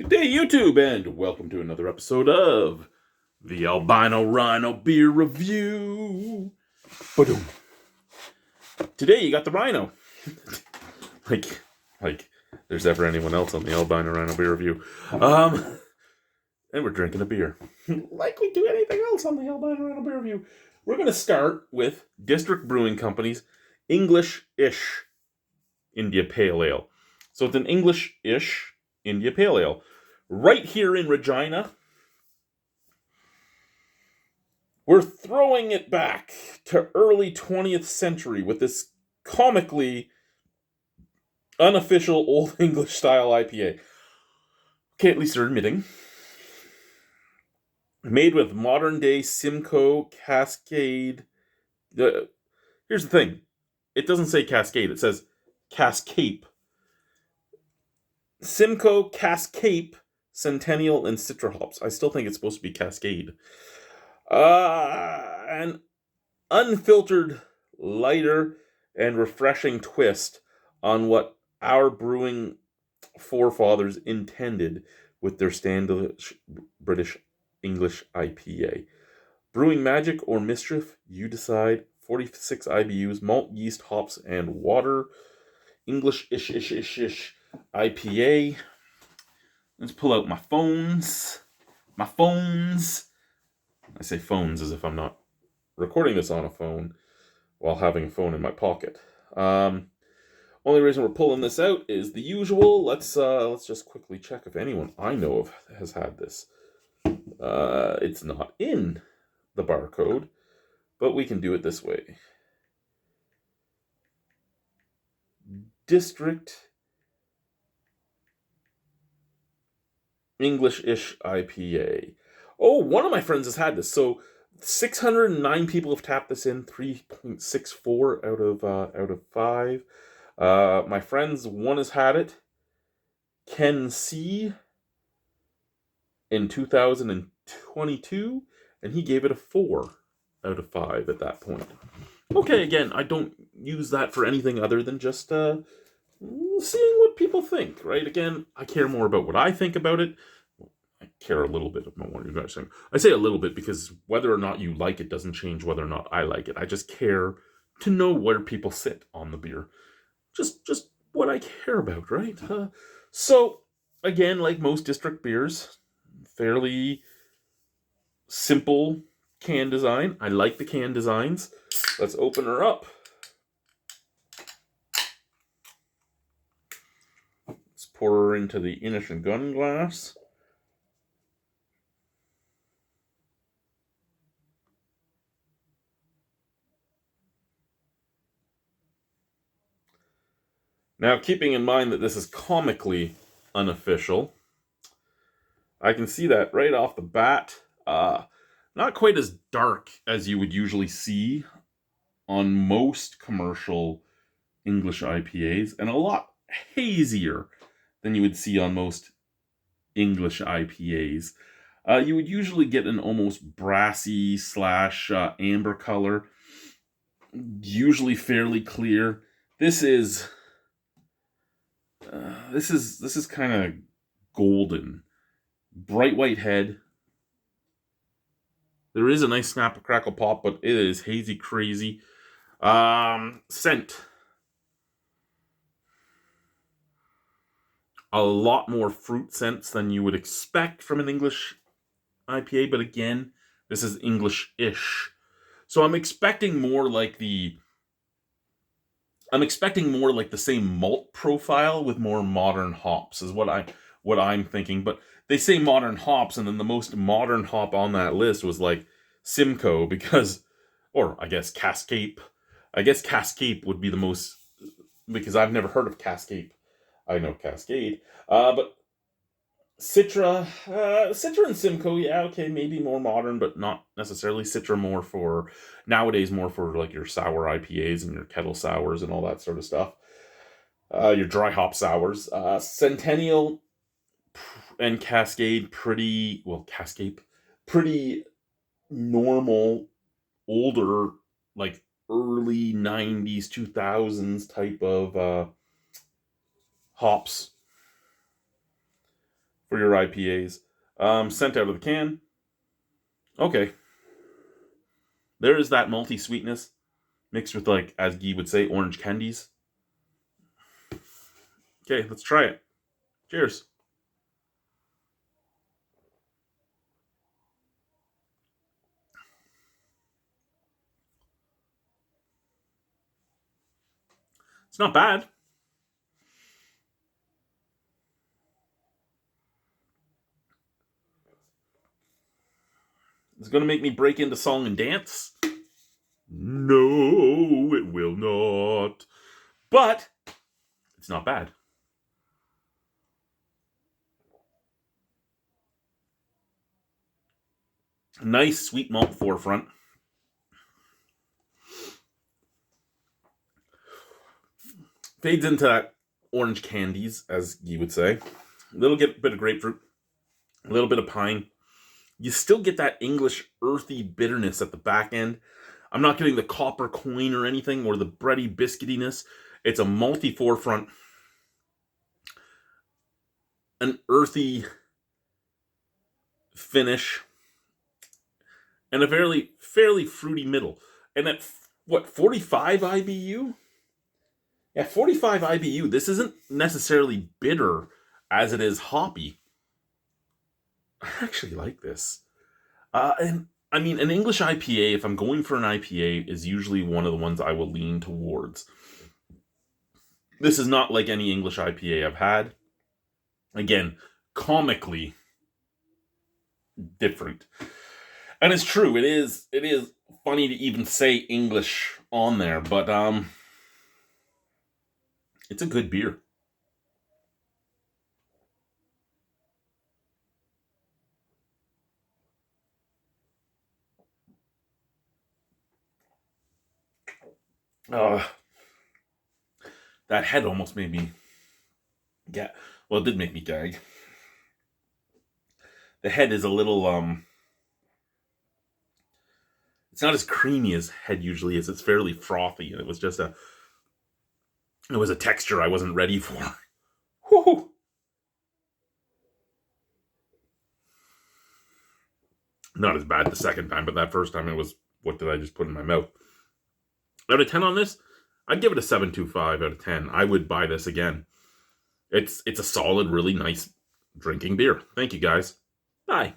Good day, YouTube, and welcome to another episode of the Albino Rhino Beer Review. Ba-doom. Today, you got the Rhino. like, there's ever anyone else on the Albino Rhino Beer Review. And we're drinking a beer. Like we do anything else on the Albino Rhino Beer Review. We're going to start with District Brewing Company's English-ish India Pale Ale. So it's an English-ish India Pale Ale. Right here in Regina, we're throwing it back to early 20th century with this comically unofficial Old English style IPA. Okay, at least they're admitting. Made with modern day Simcoe Cascade. Here's the thing. It doesn't say Cascade, it says Cascape. Simcoe, Cascape, Centennial, and Citra hops. I still think it's supposed to be Cascade. An unfiltered, lighter, and refreshing twist on what our brewing forefathers intended with their standard British English IPA. Brewing magic or mischief, you decide. 46 IBUs, malt, yeast, hops, and water. English-ish IPA. Let's pull out my phones. I say phones as if I'm not recording this on a phone while having a phone in my pocket. Only reason we're pulling this out is the usual. Let's just quickly check if anyone I know of has had this. It's not in the barcode, but we can do it this way. District English-ish IPA. Oh, one of my friends has had this. So 609 people have tapped this in, 3.64 out of 5. My friends, one has had it. Ken C. in 2022, and he gave it a 4 out of 5 at that point. Okay, again, I don't use that for anything other than just seeing what people think, right? Again, I care more about what I think about it. I care a little bit about what you guys think. I say a little bit because whether or not you like it doesn't change whether or not I like it. I just care to know where people sit on the beer. Just what I care about, right? So, again, like most district beers, fairly simple can design. I like the can designs. Let's open her up. Let's pour her into the Innish and Gunn glass. Now, keeping in mind that this is comically unofficial, I can see that right off the bat. Not quite as dark as you would usually see on most commercial English IPAs, and a lot hazier than you would see on most English IPAs. You would usually get an almost brassy / amber color, usually fairly clear. This is kind of golden, bright white head. There is a nice snap of crackle pop, but it is hazy crazy. Scent. A lot more fruit scents than you would expect from an English IPA, but again, this is English-ish. So I'm expecting more like the same malt profile with more modern hops is what I'm thinking. But they say modern hops, and then the most modern hop on that list was like Simcoe, or I guess Cascape. I guess Cascape would be the most, because I've never heard of Cascape. I know Cascade. But Citra and Simcoe, yeah, okay, maybe more modern, but not necessarily. Citra nowadays more for like your sour IPAs and your kettle sours and all that sort of stuff. Your dry hop sours. Centennial and Cascade, pretty normal, older, like early 90s, 2000s type of hops. for your IPAs. Sent out of the can. Okay. There is that malty sweetness mixed with, like, as Guy would say, orange candies. Okay, let's try it. Cheers. It's not bad. It's going to make me break into song and dance? No, it will not. But it's not bad. Nice sweet malt forefront. Fades into that orange candies, as you would say. A little bit of grapefruit. A little bit of pine. You still get that English earthy bitterness at the back end. I'm not getting the copper coin or anything, or the bready biscuitiness. It's a malty forefront. An earthy finish. And a fairly fruity middle. And at, 45 IBU? Yeah, 45 IBU. This isn't necessarily bitter as it is hoppy. I actually like this. And I mean, an English IPA, if I'm going for an IPA, is usually one of the ones I will lean towards. This is not like any English IPA I've had. Again, comically different. And it's true, it is funny to even say English on there, but it's a good beer. That head almost made me gag. Well, it did make me gag. The head is a little it's not as creamy as head usually is. It's fairly frothy, and it was a texture I wasn't ready for. Woo! Not as bad the second time, but that first time it was, what did I just put in my mouth? Out of 10 on this, I'd give it a 7.25 out of 10. I would buy this again. It's a solid, really nice drinking beer. Thank you, guys. Bye.